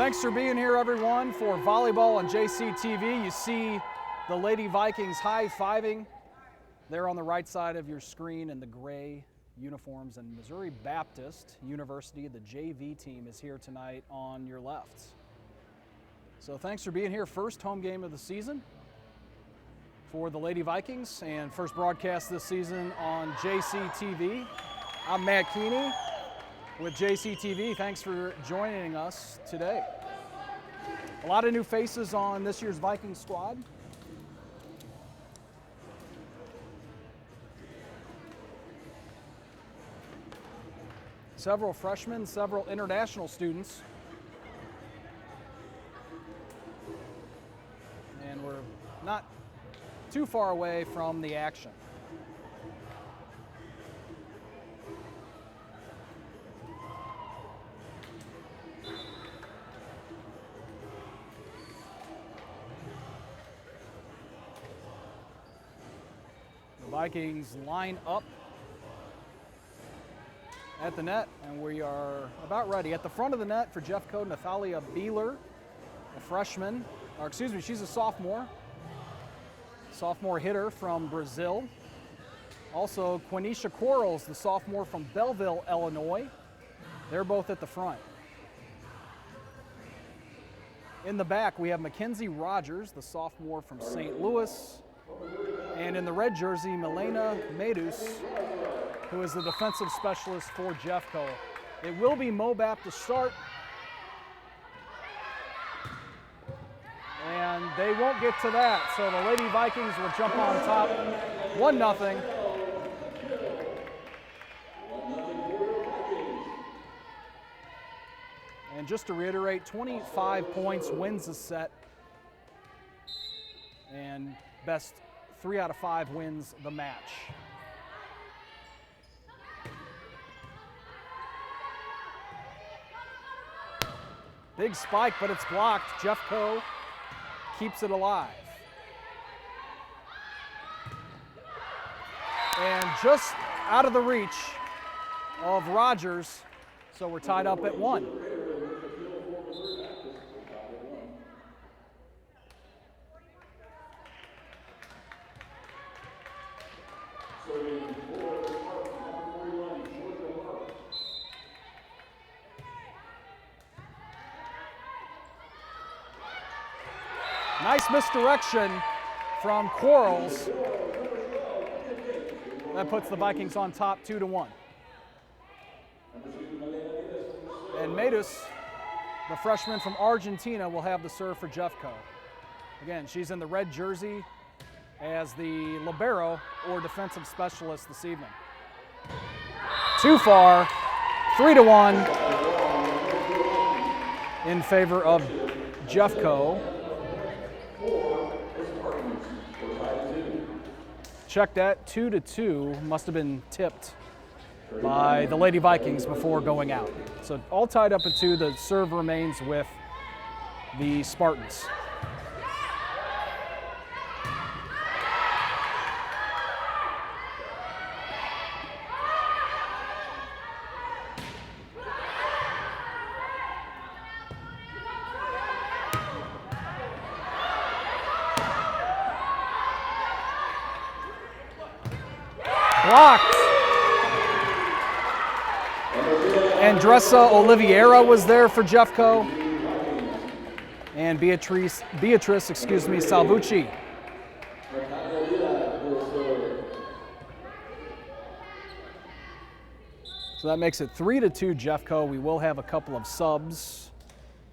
Thanks for being here, everyone, for Volleyball on JCTV. You see the Lady Vikings high-fiving there on the right side of your screen in the gray uniforms, and Missouri Baptist University, the JV team, is here tonight on your left. So thanks for being here. First home game of the season for the Lady Vikings, and first broadcast this season on JCTV. I'm Matt Keeney with JCTV. Thanks for joining us today. A lot of new faces on this year's Vikings squad. Several freshmen, several international students. And we're not too far away from the action. The Vikings line up at the net, and we are about ready. At the front of the net for Jeffco, Nathalia Beeler, a freshman, or excuse me, she's a sophomore hitter from Brazil. Also, Quenisha Quarles, the sophomore from Belleville, Illinois. They're both at the front. In the back, we have Mackenzie Rogers, the sophomore from St. Louis. And in the red jersey, Milena Medus, who is the defensive specialist for Jeffco. It will be Mobap to start. And they won't get to that, so the Lady Vikings will jump on top, 1-0. And just to reiterate, 25 points wins the set, and best 3 out of 5 wins the match. Big spike, but it's blocked. Jeffco keeps it alive. And just out of the reach of Rogers, so we're tied up at 1. Nice misdirection from Quarles. That puts the Vikings on top 2-1. And Medus, the freshman from Argentina, will have the serve for Jeffco. Again, she's in the red jersey as the libero or defensive specialist this evening. Too far, 3-1 in favor of Jeffco. Check that, 2-2, must have been tipped by the Lady Vikings before going out. So all tied up at 2, the serve remains with the Spartans. Blocked. Andressa Oliveira was there for Jeffco. And Beatrice Salvucci. So that makes it 3-2 Jeffco. We will have a couple of subs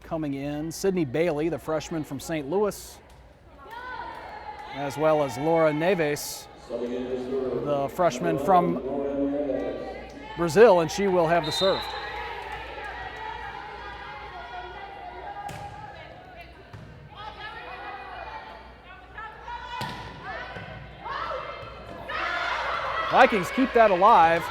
coming in. Sydney Bailey, the freshman from St. Louis, as well as Laura Neves, the freshman from Brazil, and she will have the serve. Vikings keep that alive.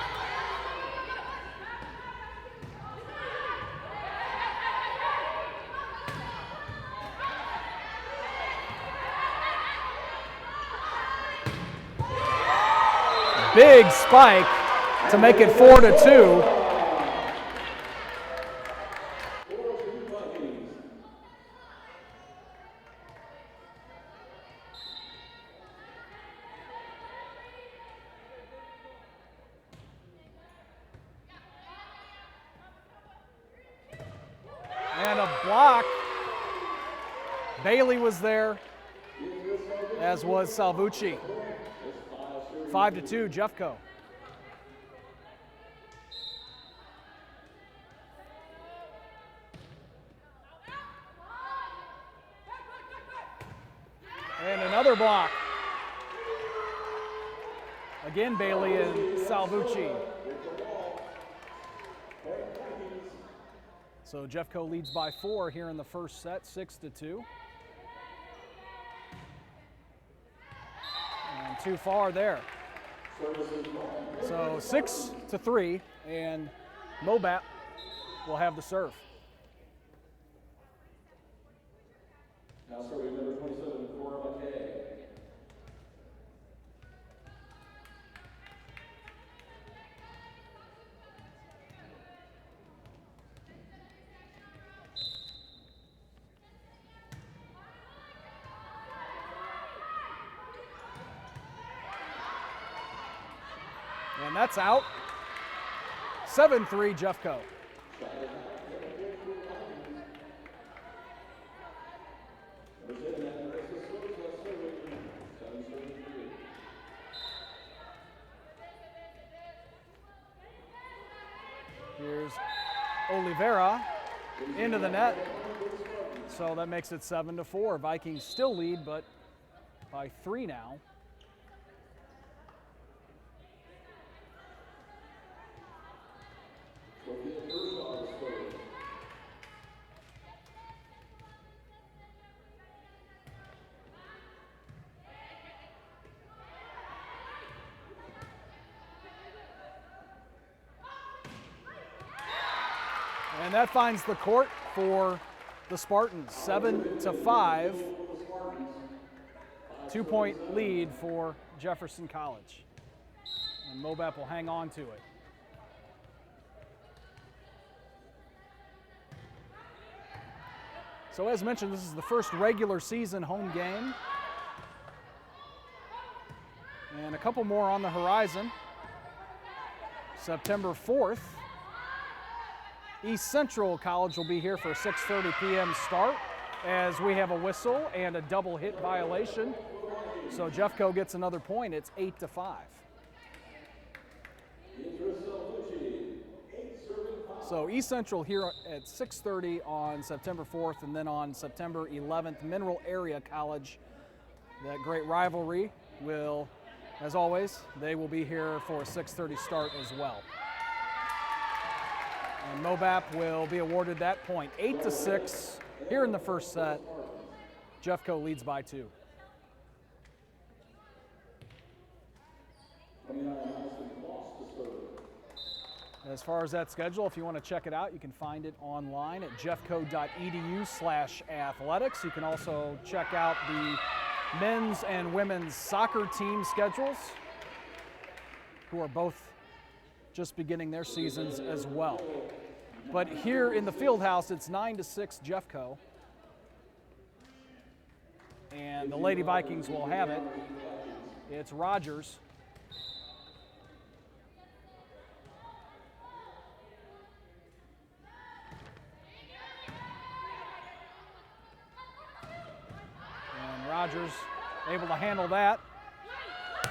Big spike to make it 4-2. Bailey was there, as was Salvucci. 5-2, Jeffco. And another block. Again, Bailey and Salvucci. So Jeffco leads by 4 here in the first set, 6-2. And too far there. So 6-3, and Mobat will have the serve. Now serving number 27, Cora McKay. And that's out. 7-3, Jeffco. Here's Oliveira into the net. So that makes it 7-4. Vikings still lead, but by 3 now. And that finds the court for the Spartans, 7-5. 2-point lead for Jefferson College. And Mobap will hang on to it. So as mentioned, this is the first regular season home game. And a couple more on the horizon. September 4th. East Central College will be here for a 6:30 p.m. start as we have a whistle and a double hit violation. So Jeffco gets another point. It's 8-5. So East Central here at 6:30 on September 4th, and then on September 11th, Mineral Area College. That great rivalry will, as always, they will be here for a 6:30 start as well. And Mobap will be awarded that point. 8-6 here in the first set. Jeffco leads by 2. As far as that schedule, if you want to check it out, you can find it online at jeffco.edu/athletics. You can also check out the men's and women's soccer team schedules, who are both just beginning their seasons as well. But here in the field house, it's 9-6 Jeffco. And the Lady Vikings will have it. It's Rogers. And Rogers able to handle that.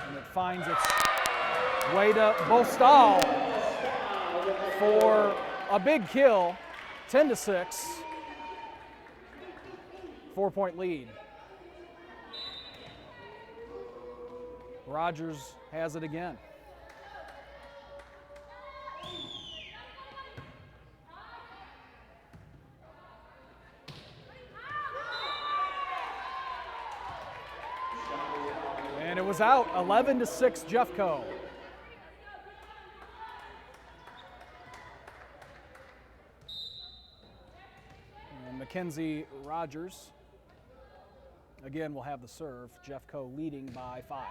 And it finds its way to Bostal for a big kill, 10-6, 4-point lead. Rogers has it again. And it was out, 11-6 Jeffco. Mackenzie Rogers, again, will have the serve. Jeffco leading by 5.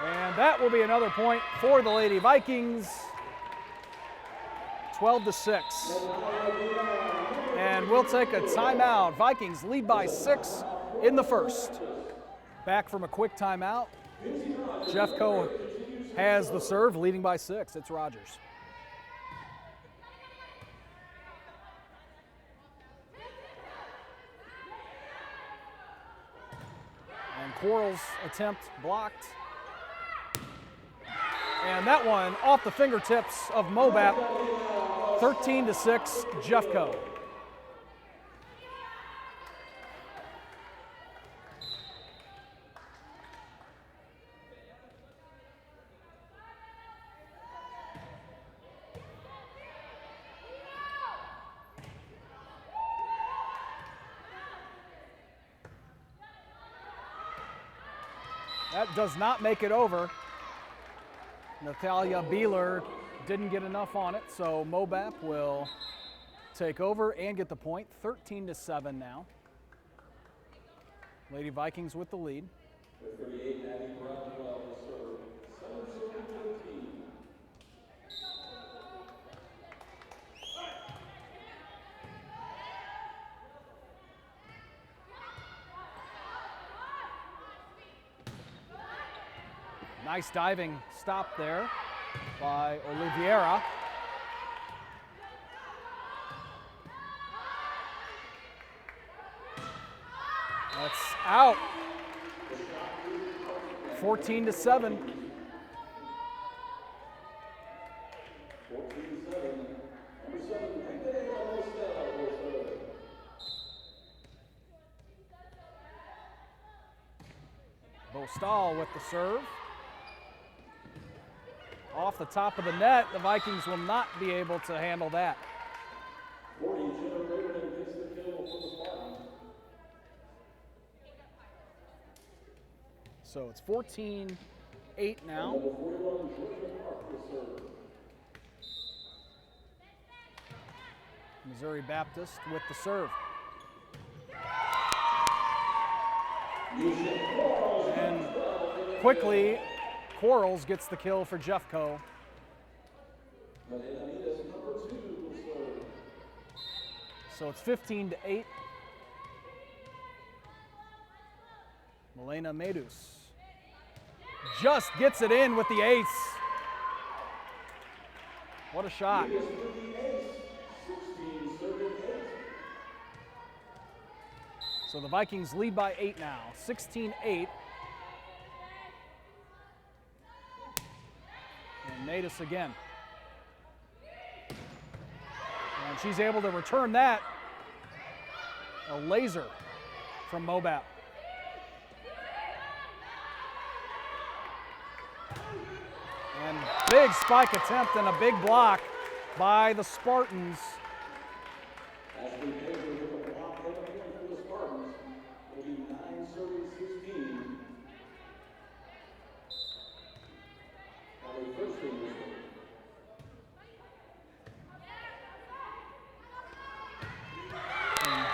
And that will be another point for the Lady Vikings. 12-6. And we'll take a timeout. Vikings lead by 6 in the first. Back from a quick timeout. Jeffco has the serve, leading by 6. It's Rogers. And Quarles' attempt blocked. And that one off the fingertips of Mobap, 13-6, Jeffco. That does not make it over. Natalia Beeler didn't get enough on it, so Mobap will take over and get the point. 13-7 now. Lady Vikings with the lead. Nice diving stop there by Oliveira. That's out. 14-7. Bostal with the serve. Off the top of the net, the Vikings will not be able to handle that. So it's 14-8 now. Missouri Baptist with the serve. And quickly, Quarles gets the kill for Jeffco. So it's 15-8. Milena Medus just gets it in with the ace. What a shot. So the Vikings lead by 8 now, 16-8. And Medus again. And she's able to return that. A laser from Mobap. And big spike attempt and a big block by the Spartans.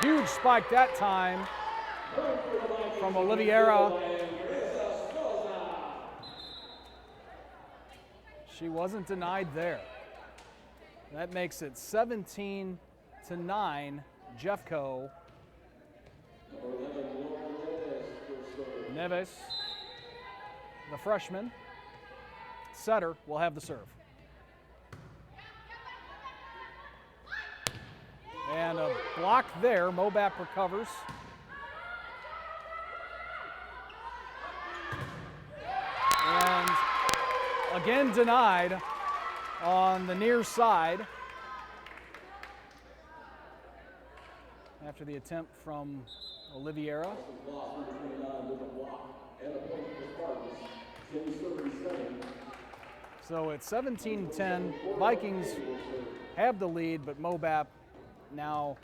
Huge spike that time from Oliveira. She wasn't denied there. That makes it 17-9, Jeffco. Neves, the freshman, setter, will have the serve. And a block there. Mobap recovers. And again denied on the near side after the attempt from Oliveira. So it's 17-10. Vikings have the lead, but Mobap now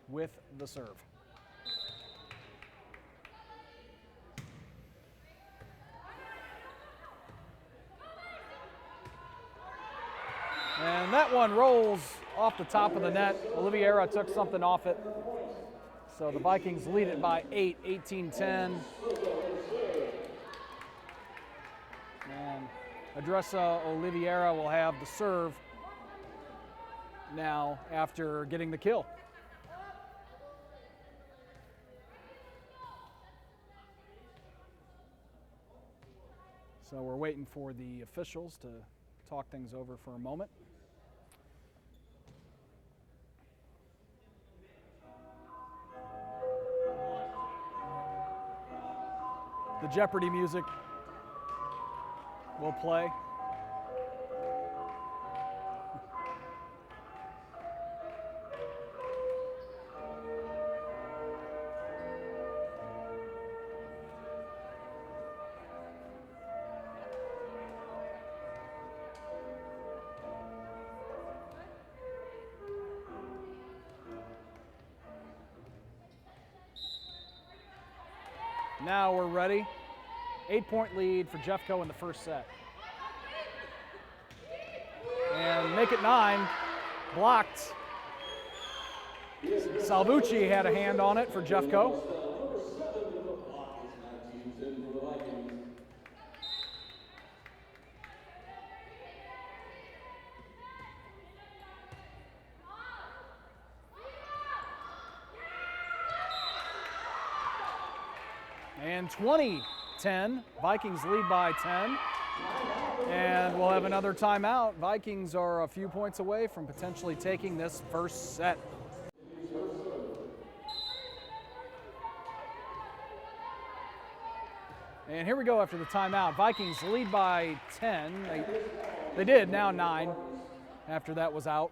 with the serve. And that one rolls off the top of the net. Oliveira took something off it. So the Vikings lead it by 8, 18-10. And Adressa Oliveira will have the serve now after getting the kill. So we're waiting for the officials to talk things over for a moment. The Jeopardy music will play. Now we're ready. 8-point lead for Jeffco in the first set. And make it 9. Blocked. Salvucci had a hand on it for Jeffco. And 20-10, Vikings lead by 10. And we'll have another timeout. Vikings are a few points away from potentially taking this first set. And here we go after the timeout. Vikings lead by 10. They did, now 9 after that was out.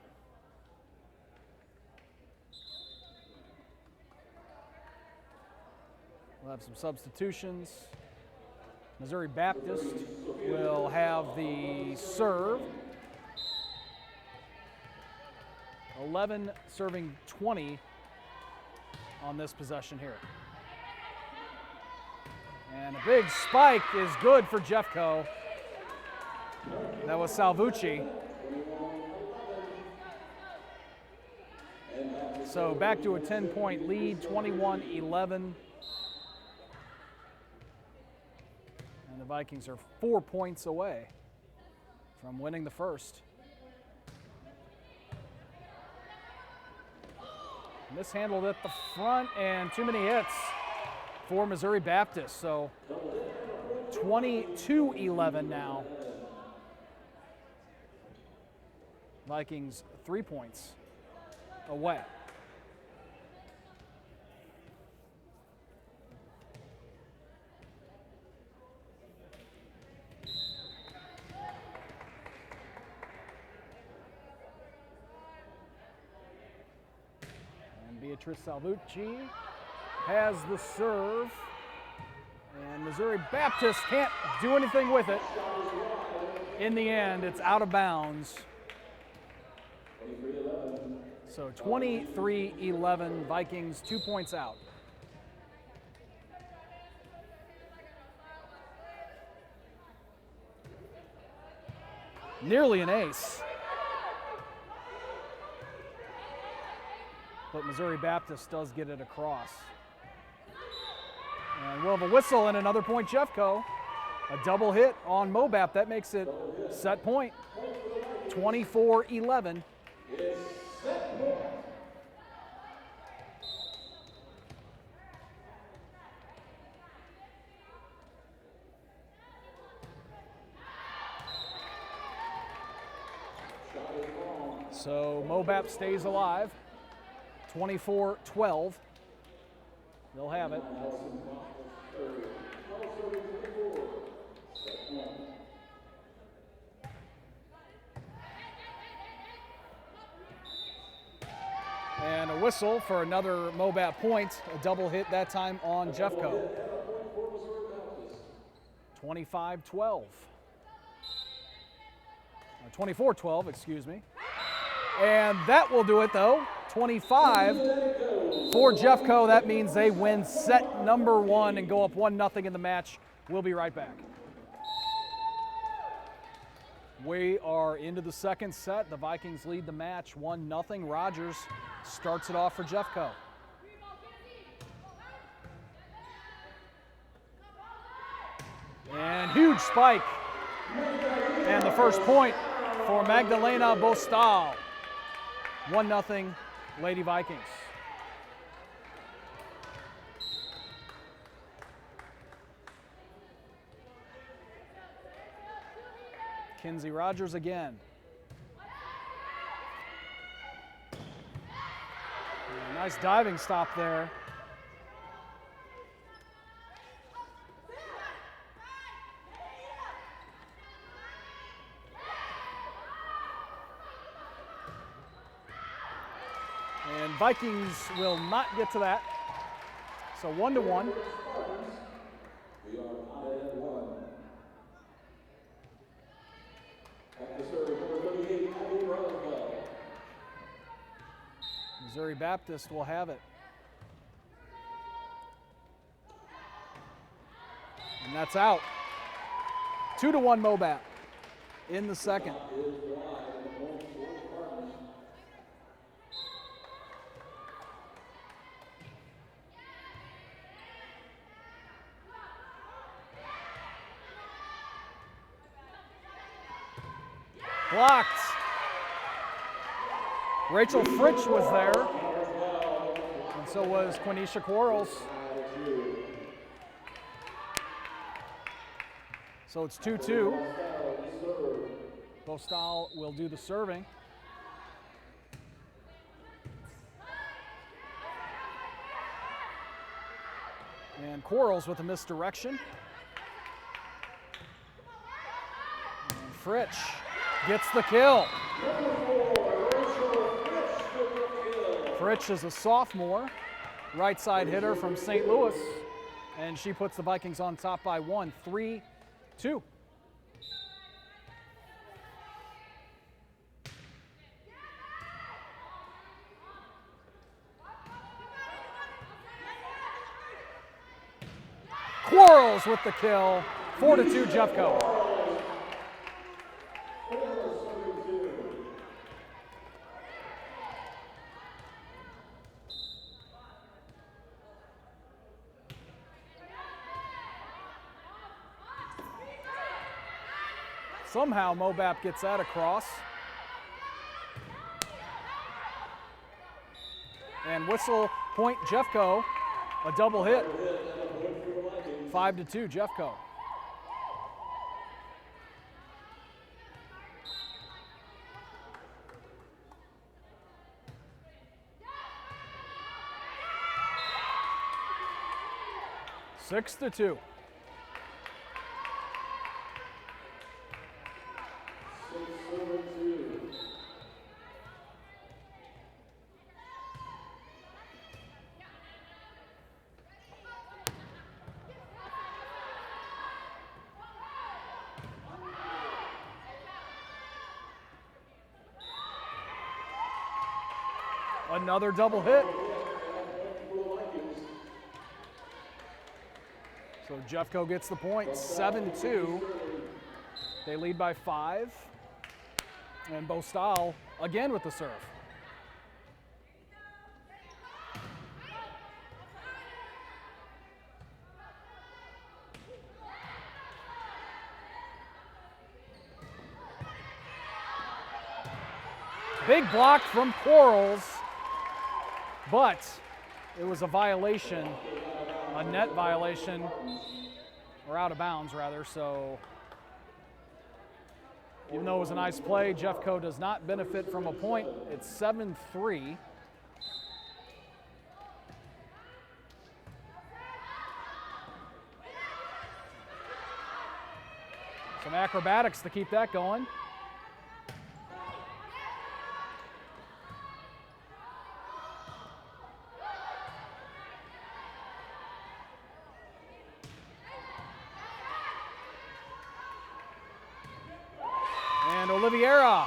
We'll have some substitutions. Missouri Baptist will have the serve. 11 serving 20 on this possession here. And a big spike is good for Jeffco. That was Salvucci. So back to a 10-point lead, 21-11. And the Vikings are 4 points away from winning the first. Mishandled at the front and too many hits for Missouri Baptist. So 22-11 now. Vikings 3 points away. Beatrice Salvucci has the serve, and Missouri Baptist can't do anything with it. In the end, it's out of bounds. So 23-11, Vikings 2 points out. Nearly an ace. But Missouri Baptist does get it across. And we'll have a whistle and another point Jeffco. A double hit on Mobap. That makes it set point. 24-11. So Mobap stays alive. 24-12. They'll have it. And a whistle for another Mobap point. A double hit that time on Jeffco. 25-12. 24-12, excuse me. And that will do it though. 25 for Jeffco. That means they win set number 1 and go up 1-0 in the match. We'll be right back. We are into the second set. The Vikings lead the match 1-0. Rogers starts it off for Jeffco. And huge spike. And the first point for Magdalena Bostal. 1-0 Lady Vikings. Kinsey Rogers again. Nice diving stop there. And Vikings will not get to that. So 1-1. We are tied at 1. At the serve, number 38, Abby Roosevelt. Missouri Baptist will have it. And that's out. 2-1 Mobap in the second. Blocked. Rachel Fritsch was there, and so was Quenisha Quarles. So it's 2-2. Bostal will do the serving. And Quarles with a misdirection. And Fritsch gets the kill. Fritsch is a sophomore, right side hitter from St. Louis, and she puts the Vikings on top by 1, 3-2. Quarles with the kill, 4-2 Jeffco. Somehow Mobap gets that across. And whistle point Jeffco, a double hit. 5-2 Jeffco. Six to 2. Another double hit. So Jeffco gets the point, 7-2. They lead by 5. And Bostal again with the serve. Big block from Quarles, but it was a violation, a net violation, or out of bounds rather, so even though it was a nice play, Jeffco does not benefit from a point. It's 7-3. Some acrobatics to keep that going. And Oliveira.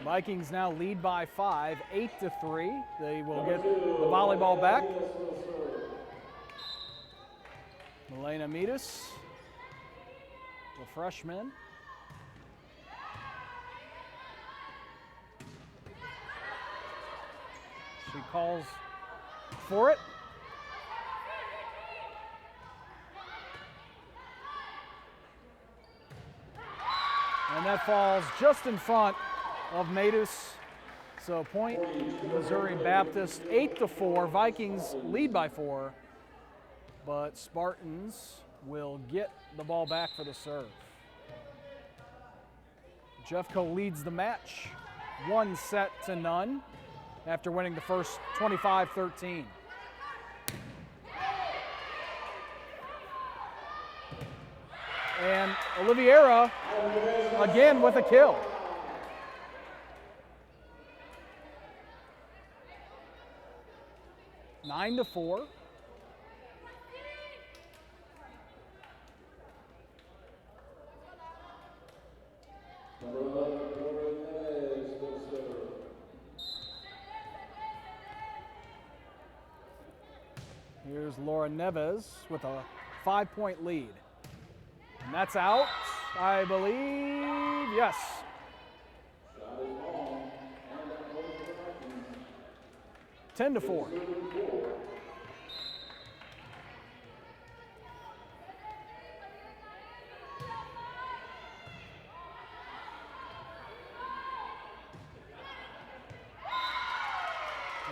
Vikings now lead by 5, 8-3. They will get the volleyball back. Milena Mitas, the freshman. She calls for it. And that falls just in front of Matus. So point Missouri Baptist, 8-4. Vikings lead by 4 but Spartans will get the ball back for the serve. Jeffco leads the match 1-0 after winning the first 25-13. And Oliveira again with a kill. Nine to 4. Here's Laura Neves with a 5-point lead. And that's out, I believe, yes. 10 to 4.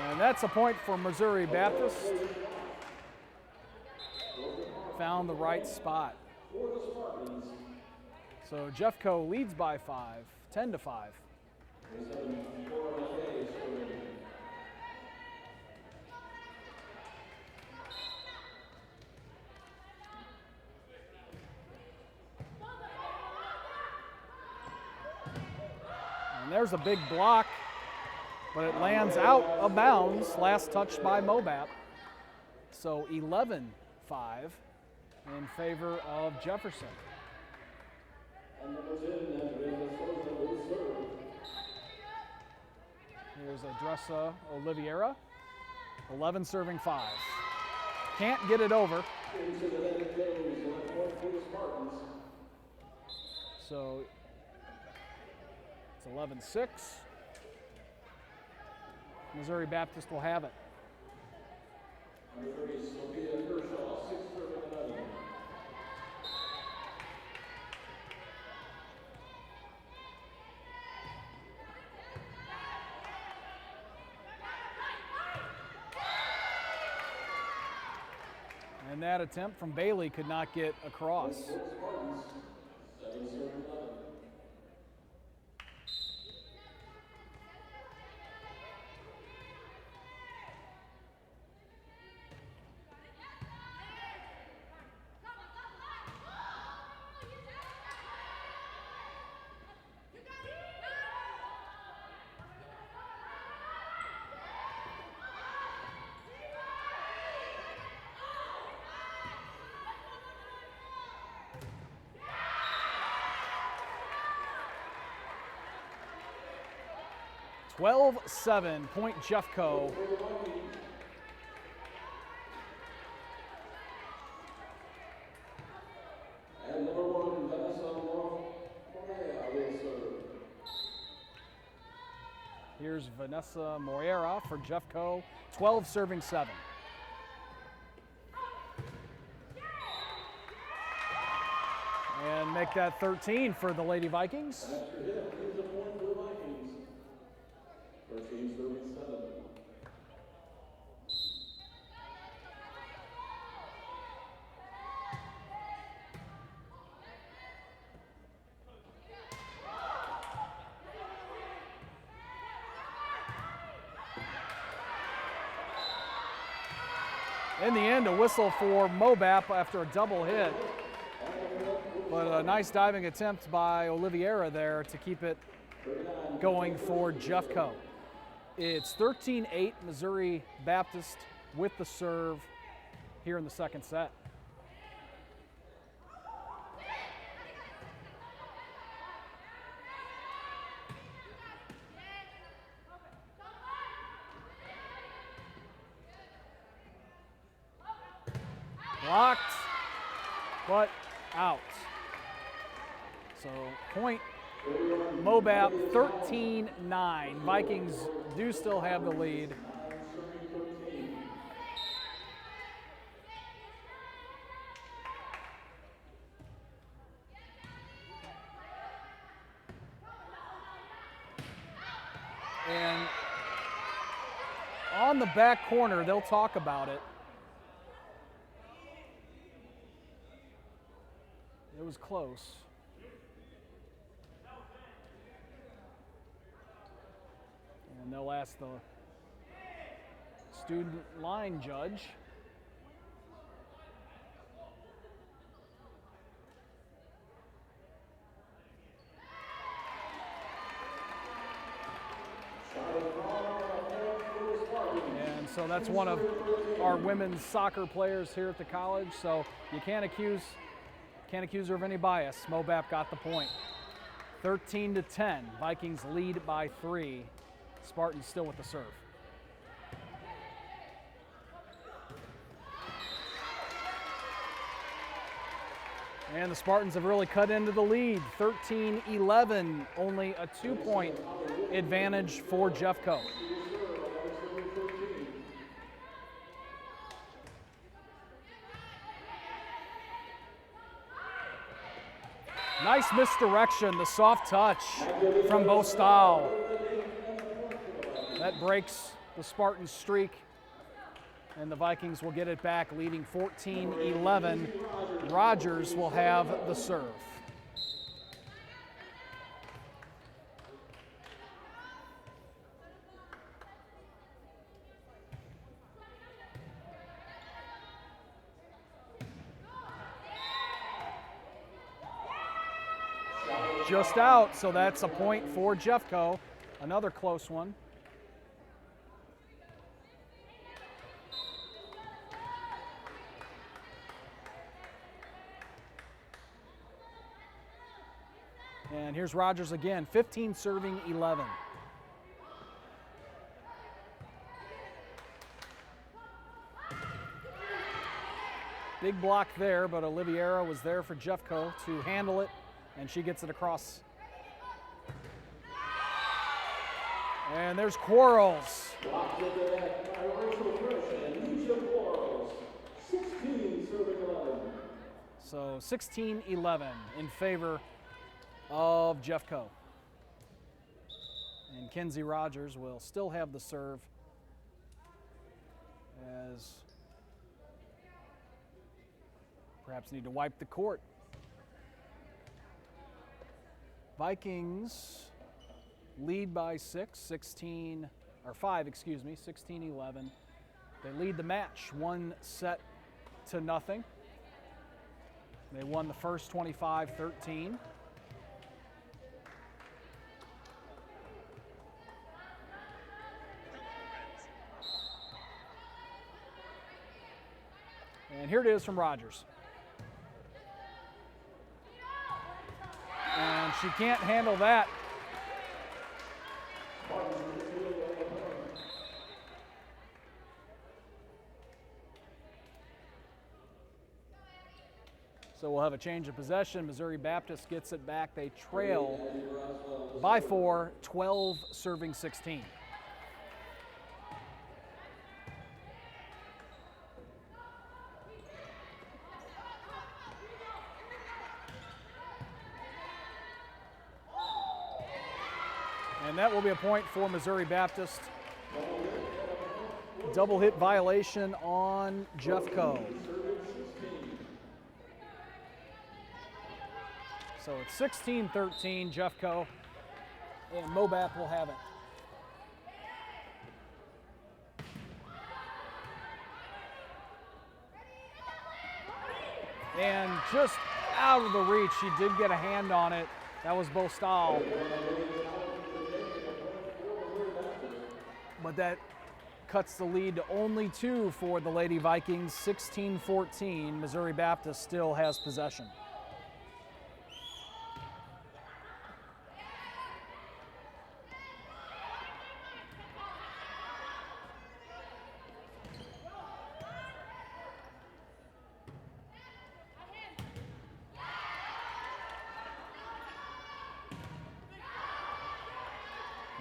And that's a point for Missouri Baptist. Found the right spot. So Jeffco leads by 5, 10 to 5. And there's a big block, but it lands out of bounds. Last touch by Mobap. So 11-5 in favor of Jefferson. Here's Adressa Oliveira, 11 serving 5. Can't get it over. So it's 11-6. Missouri Baptist will have it. And that attempt from Bailey could not get across. (12-7) point Jeffco. And number 1, Here's Vanessa Moreira for Jeffco, 12 serving 7. And make that 13 for the Lady Vikings. After him, here's a point for the Vikings. 13 serving 7. In the end, a whistle for Mobap after a double hit. But a nice diving attempt by Oliveira there to keep it going for Jeffco. It's 13-8 Missouri Baptist with the serve here in the second set. Blocked, but out. So point Mobap 13-9. Vikings do still have the lead. And on the back corner, they'll talk about it. was close. And they'll ask the student line judge. And so that's one of our women's soccer players here at the college, so you can't accuse her of any bias. Mobap got the point. 13-10, Vikings lead by 3. Spartans still with the serve. And the Spartans have really cut into the lead. 13-11, only a 2-point advantage for Jeffco. Nice misdirection, the soft touch from Bostal. That breaks the Spartans' streak, and the Vikings will get it back, leading 14-11. Rogers will have the serve. Just out, so that's a point for Jeffco. Another close one. And here's Rogers again, 15 serving 11. Big block there, but Oliviera was there for Jeffco to handle it, and she gets it across. And there's Quarles. So 16-11 in favor of Jeffco. And Kenzie Rogers will still have the serve as perhaps need to wipe the court. Vikings lead by 16-11. They lead the match 1-0. They won the first 25-13. And here it is from Rogers. And she can't handle that. So we'll have a change of possession. Missouri Baptist gets it back. They trail by 4, 12 serving 16. And that will be a point for Missouri Baptist. Double hit violation on Jeffco. So it's 16-13 Jeffco, and Mobap will have it. And just out of the reach, she did get a hand on it. That was Bostal. But that cuts the lead to only 2 for the Lady Vikings. 16-14, Missouri Baptist still has possession.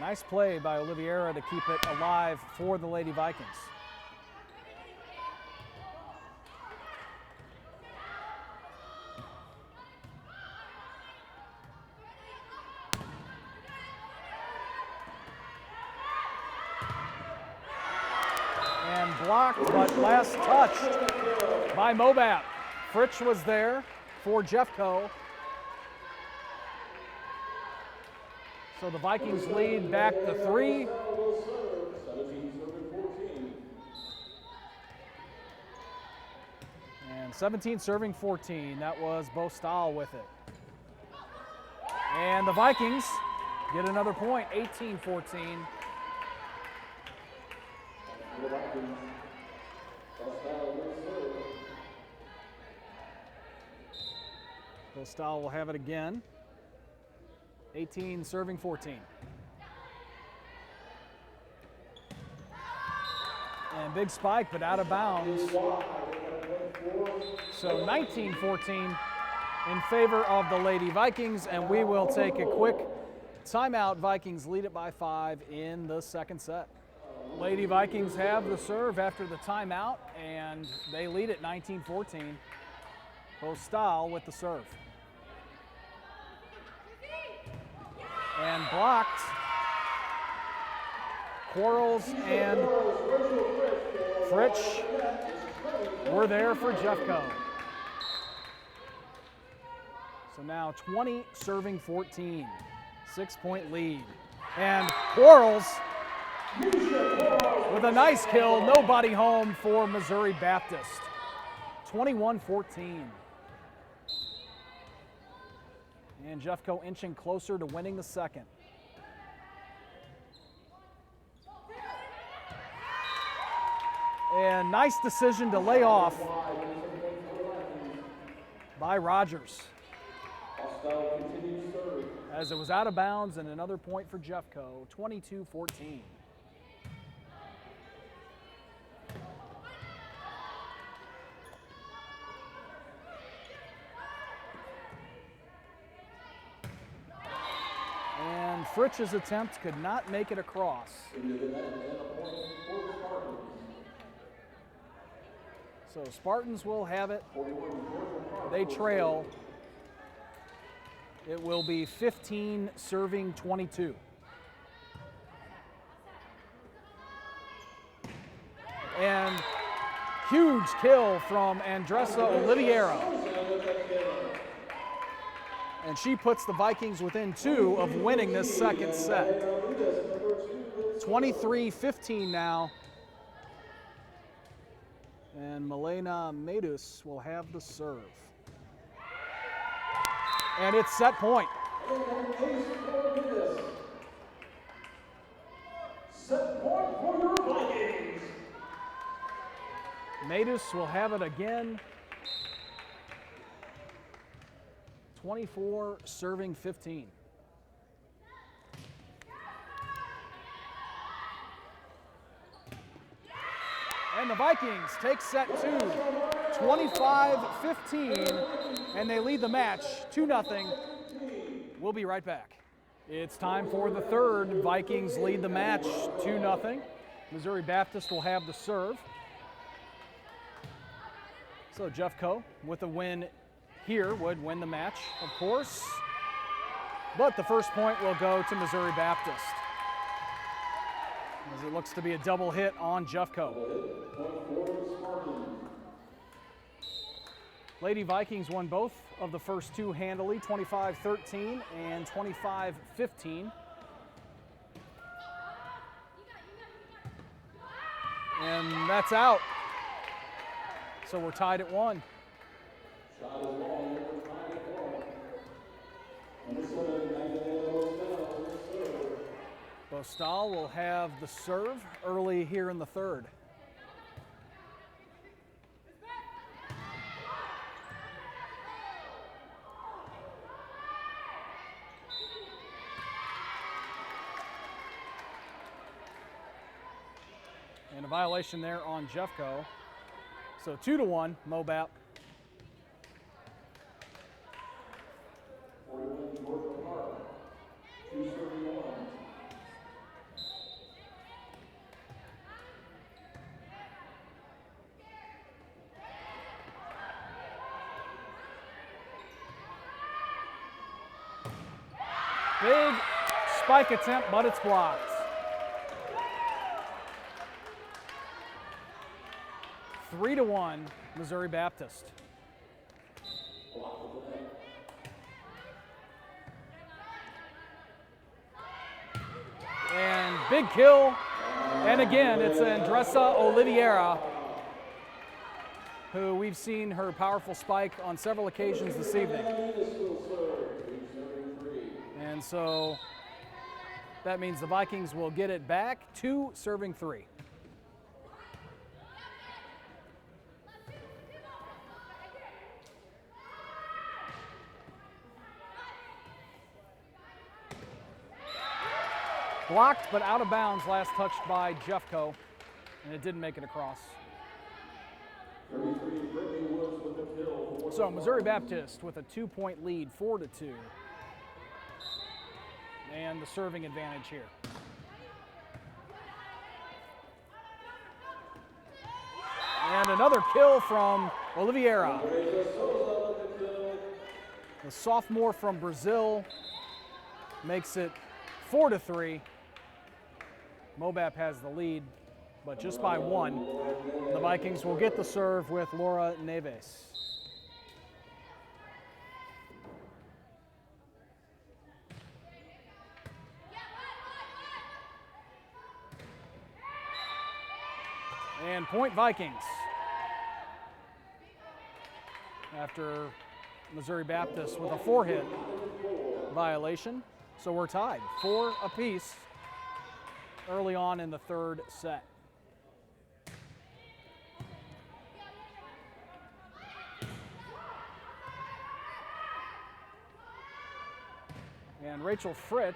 Nice play by Oliviera to keep it alive for the Lady Vikings. And blocked, but last touched by Mobap. Fritsch was there for Jeffco, So the Vikings lead back to 3. 17 serving 14. And 17 serving 14. That was Bo Stahl with it. And the Vikings get another point, 18-14. For the Vikings, Costello will serve. Bo Stahl will have it again. 18 serving 14. And big spike, but out of bounds. So 19-14 in favor of the Lady Vikings, and we will take a quick timeout. Vikings lead it by 5 in the second set. Lady Vikings have the serve after the timeout, and they lead it 19-14. Bo Stahl with the serve. And blocked. Quarles and Fritsch were there for Jeffco. So now 20 serving 14, 6-point lead. And Quarles with a nice kill, nobody home for Missouri Baptist. 21-14. And Jeffco inching closer to winning the second. And nice decision to lay off by Rogers, Costello continues serve. as it was out of bounds, and another point for Jeffco, 22-14. And Fritsch's attempt could not make it across. Into the net and a point for the Spartans. So Spartans will have it. 41 Georgia Park. They trail. It will be 15 serving 22. And huge kill from Andressa Oliviero. And she puts the Vikings within 2 of winning this second set. 23-15 now. And Milena Medus will have the serve. And it's set point. Set point for your Vikings. Medus will have it again. 24 serving 15. And the Vikings take set 2, 25-15, and they lead the match 2-0. We'll be right back. It's time for the third. Vikings lead the match 2-0. Missouri Baptist will have the serve. So Jeffco, with a win here, would win the match, of course. But the first point will go to Missouri Baptist, as it looks to be a double hit on Jeffco. Point for the Spartans. Lady Vikings won both of the first 2 handily, 25-13 and 25-15. And that's out. So we're tied at 1. Shot is long, number 94. Number 7, Magdalena Rosell, serve. Bo Stahl will have the serve early here in the third. And a violation there on Jeffco. So 2-1, Mobap. 41 Georgia Park. 231. Big spike attempt, but it's blocked. 3-1, Missouri Baptist. Big kill. And again, it's Andressa Oliveira, who we've seen her powerful spike on several occasions this evening. And so that means the Vikings will get it back, 2 serving 3. Blocked, but out of bounds, last touched by Jeffco, and it didn't make it across. So Missouri Baptist with a 2-point lead, 4-2. And the serving advantage here. And another kill from Oliveira. The sophomore from Brazil makes it 4-3. Mobap has the lead, but just by 1. The Vikings will get the serve with Laura Neves. And point Vikings. After Missouri Baptist with a 4-hit violation. So we're tied, 4 apiece early on in the 3rd set. And Rachel Fritsch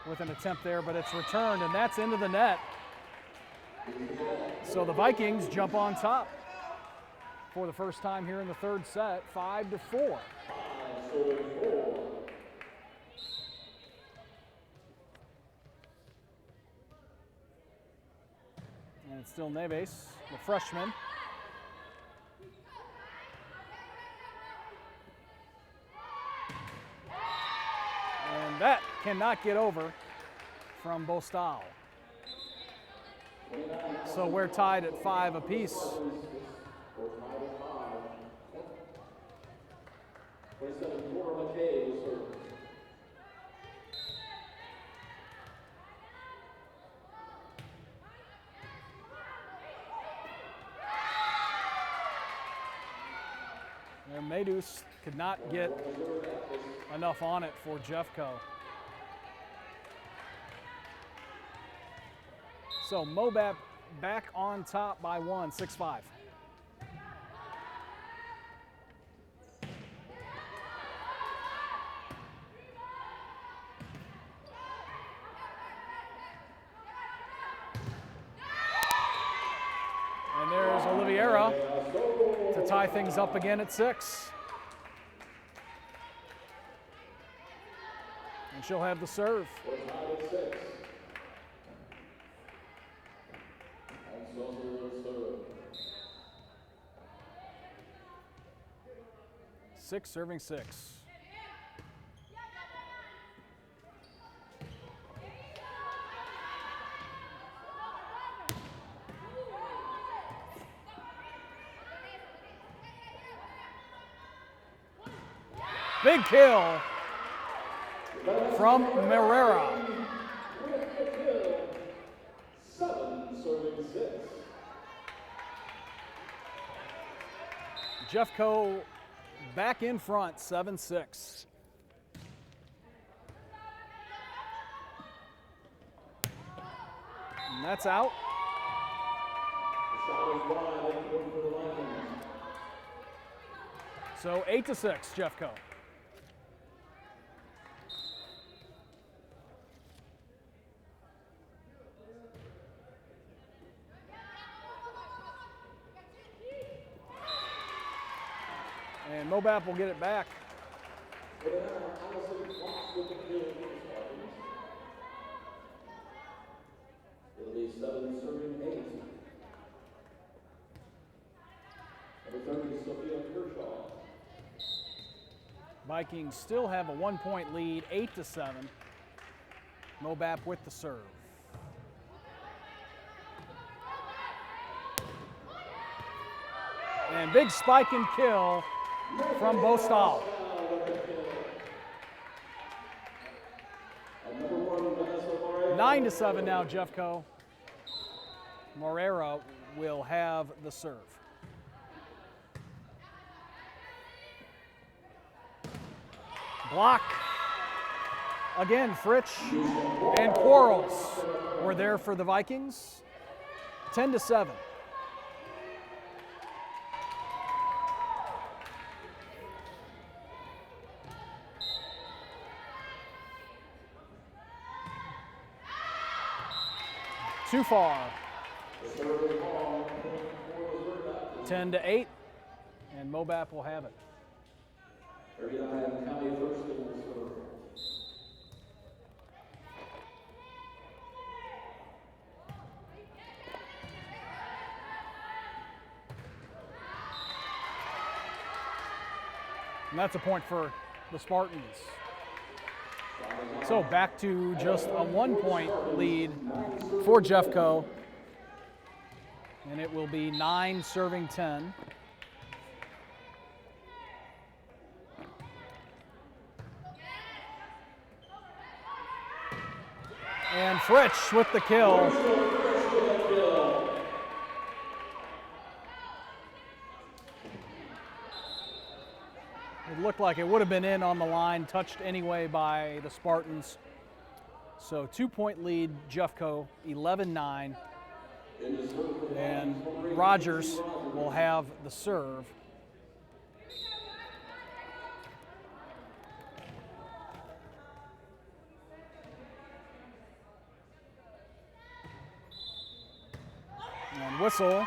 with an attempt there, but it's returned, and that's into the net. So the Vikings jump on top for the first time here in the 3rd set, 5-4. And it's still Neves, the freshman. And that cannot get over from Bostal. So we're tied at 5 apiece. And Medus could not get enough on it for Jeffco. So Mobap back on top by 1, 6-5. And there's Oliveira to tie things up again at 6. And she'll have the serve. 6 serving 6. Big kill from Merera. 7 serving 6. Jeffco back in front, 7-6. And that's out. The shot is wide and good for the Vikings. So 8-6, Jeffco. And Mobap will get it back. It'll be 7 serving 8. Number 30, Sophia Kershaw. Vikings still have a 1-point lead, 8-7. Mobap with the serve. And big spike and kill from Bostal. And number 1, 9-7 now, Jeffco. Morera will have the serve. Block. Again, Fritsch and Quarles were there for the Vikings. 10-7. Too far. 10-8, and Mobap will have it. And that's a point for the Spartans. So back to just a 1-point lead for Jeffco. And it will be 9 serving 10. And Fritsch with the kill. It looked like it would have been in on the line, touched anyway by the Spartans. So 2-point lead, Jeffco, 11-9. And Rogers will have the serve. And whistle.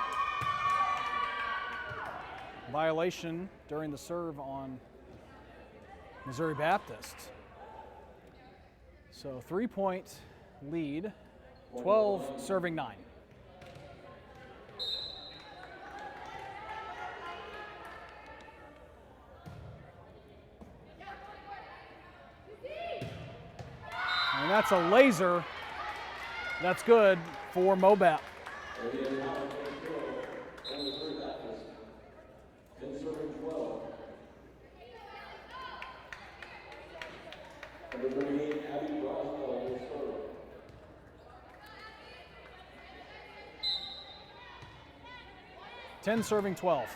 Violation during the serve on Missouri Baptist. So 3-point lead, 12 serving 9. And that's a laser. That's good for Mobap. Ten serving 12.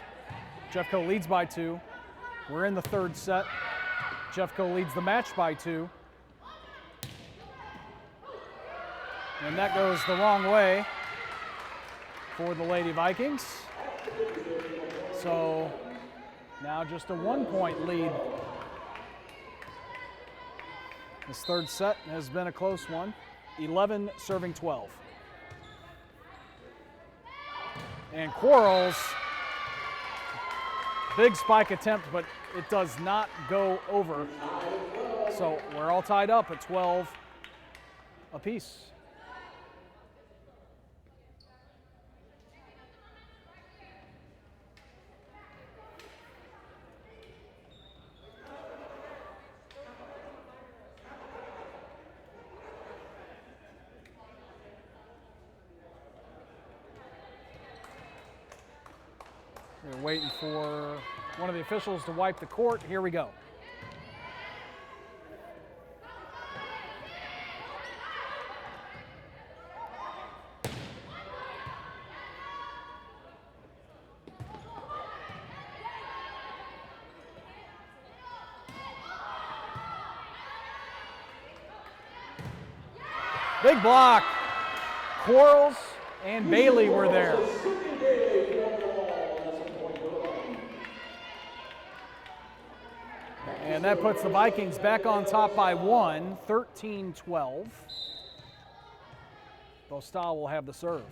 Jeffco leads by 2. We're in the third set. Jeffco leads the match by 2. And that goes the wrong way for the Lady Vikings. So now just a 1-point lead. This third set has been a close one. 11 serving 12. And Quarles, big spike attempt, but it does not go over. So we're all tied up at 12 apiece. We're waiting for one of the officials to wipe the court. Here we go. Big block. Quarles and Bailey were there. And that puts the Vikings back on top by 1, 13-12. Bostal will have the serve.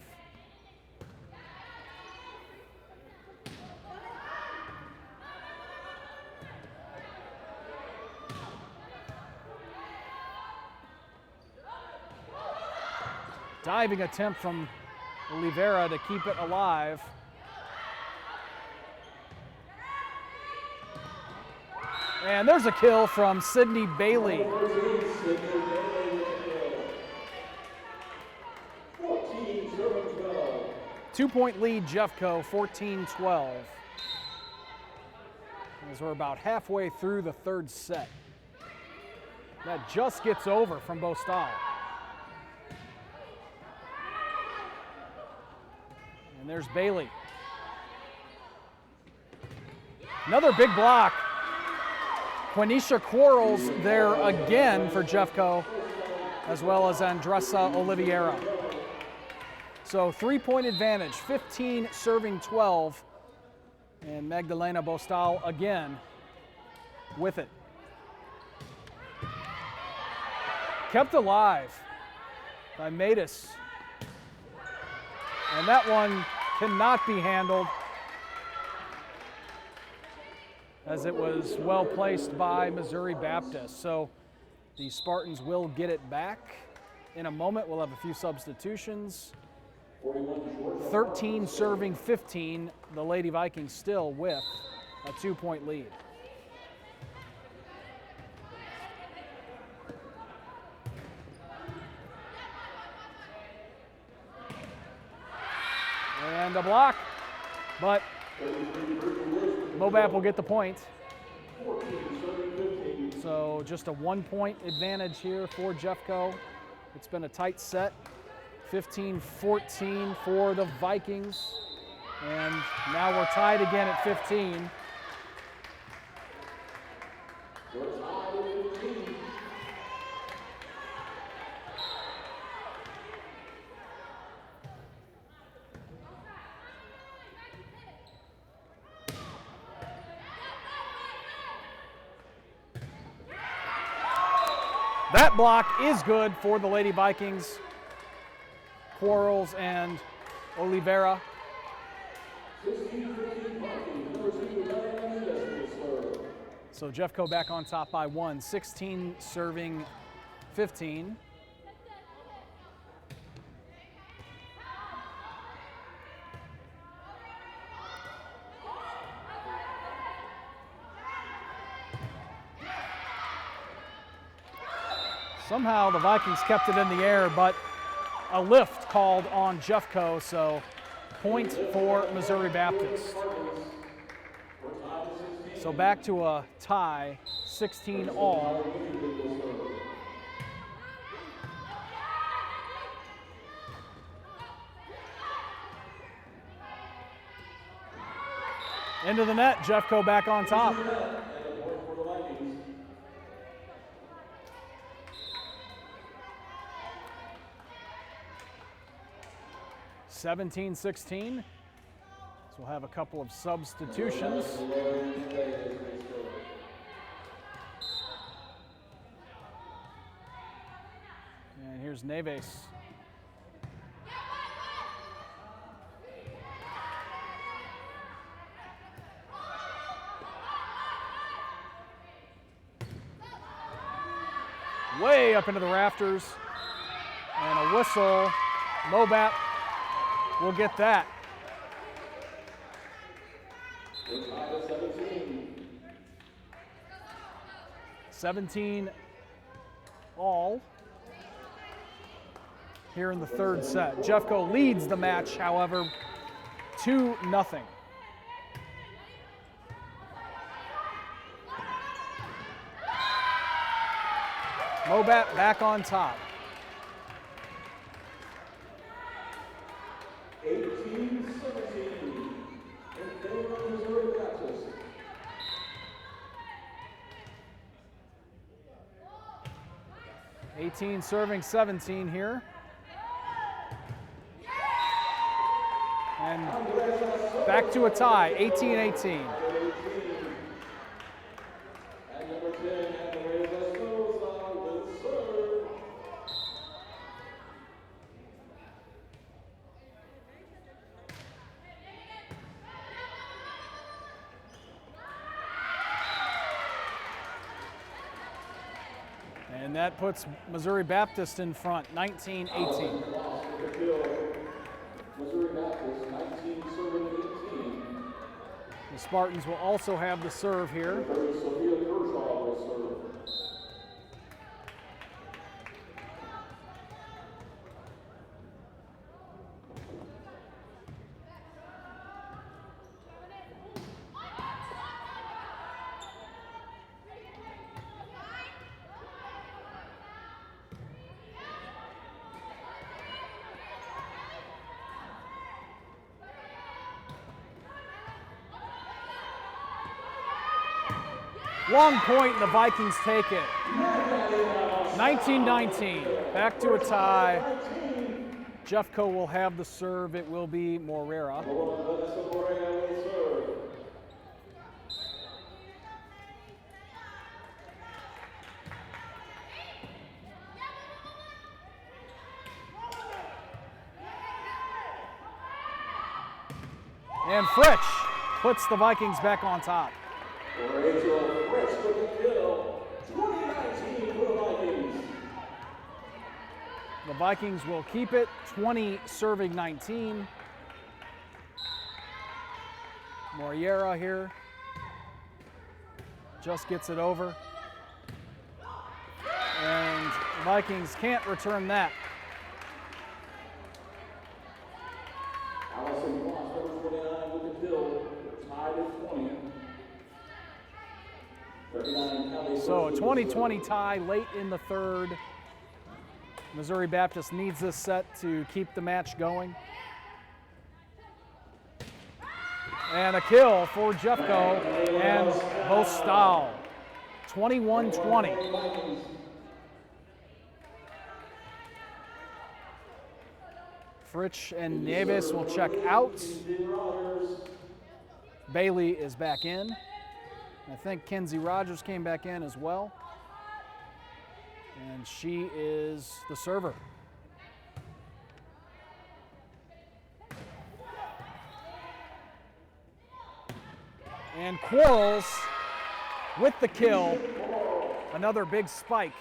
Diving attempt from Oliveira to keep it alive. And there's a kill from Sydney Bailey. 2-point lead, Jeffco, 14-12. As we're about halfway through the third set. That just gets over from Bostal. And there's Bailey. Another big block. Quenisha Quarles there again for Jeffco, as well as Andressa Oliveira. So 3-point advantage, 15 serving 12. And Magdalena Bostal again with it. Kept alive by Matus. And that one cannot be handled, as it was well placed by Missouri Baptist. So the Spartans will get it back in a moment. We'll have a few substitutions. 13 serving 15. The Lady Vikings still with a 2-point lead. And a block, but Mobap will get the point. So just a 1-point advantage here for Jeffco. It's been a tight set. 15-14 for the Vikings. And now we're tied again at 15. That block is good for the Lady Vikings. Quarles and Oliveira. So Jeffco back on top by 1, 16 serving 15. Somehow the Vikings kept it in the air, but a lift called on Jeffco, so point for Missouri Baptist. So back to a tie, 16 all. Into the net, Jeffco back on top. 17-16. So we'll have a couple of substitutions. And here's Neves. Way up into the rafters. And a whistle. Mobap will get that. 17 all here in the third set. Jeffco leads the match, however, 2-0. Mobap back on top. 18 serving 17 here. And back to a tie, 18-18. And that puts Missouri Baptist in front, 19-18. The Spartans will also have the serve here. Long point, and the Vikings take it. 19-19, back to a tie. Jeffco will have the serve. It will be Morera. And Fritsch puts the Vikings back on top. The Vikings will keep it, 20 serving 19. Morera here just gets it over. And the Vikings can't return that. So a 20-20 tie late in the third. Missouri Baptist needs this set to keep the match going. And a kill for Jeffco and Bostal. 21-20. Fritsch and Neves will check out. Bailey is back in. I think Kenzie Rogers came back in as well. And she is the server. And Quarles with the kill. Another big spike.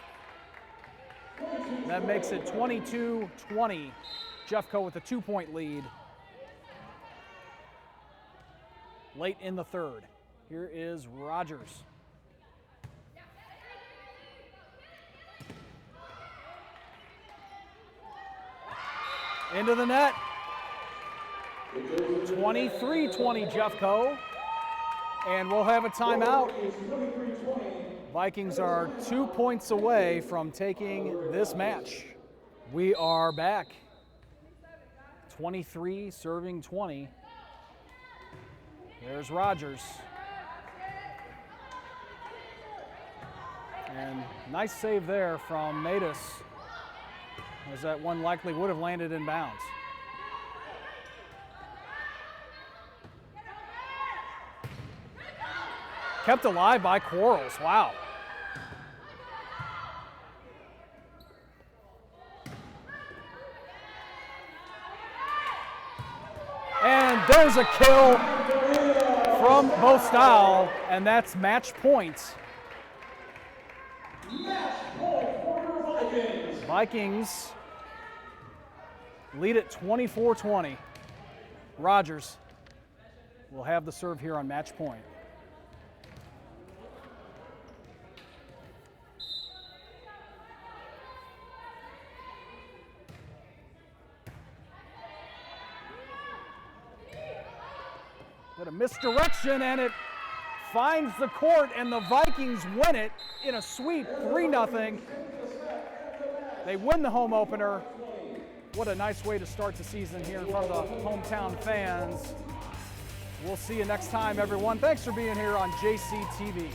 That makes it 22-20. Jeffco with a 2-point lead. Late in the third. Here is Rogers. Into the net. 23-20 Jeffco. And we'll have a timeout. Vikings are 2 points away from taking this match. We are back. 23 serving 20. There's Rogers. And nice save there from Natus, as that one likely would have landed in bounds. Kept alive by Quarles, wow. And there's a kill from Bostal, and that's match point. Vikings lead at 24-20. Rogers will have the serve here on match point. Got a misdirection, and it finds the court, and the Vikings win it in a sweep, 3-0. They win the home opener. What a nice way to start the season here in front of the hometown fans. We'll see you next time, everyone. Thanks for being here on JCTV.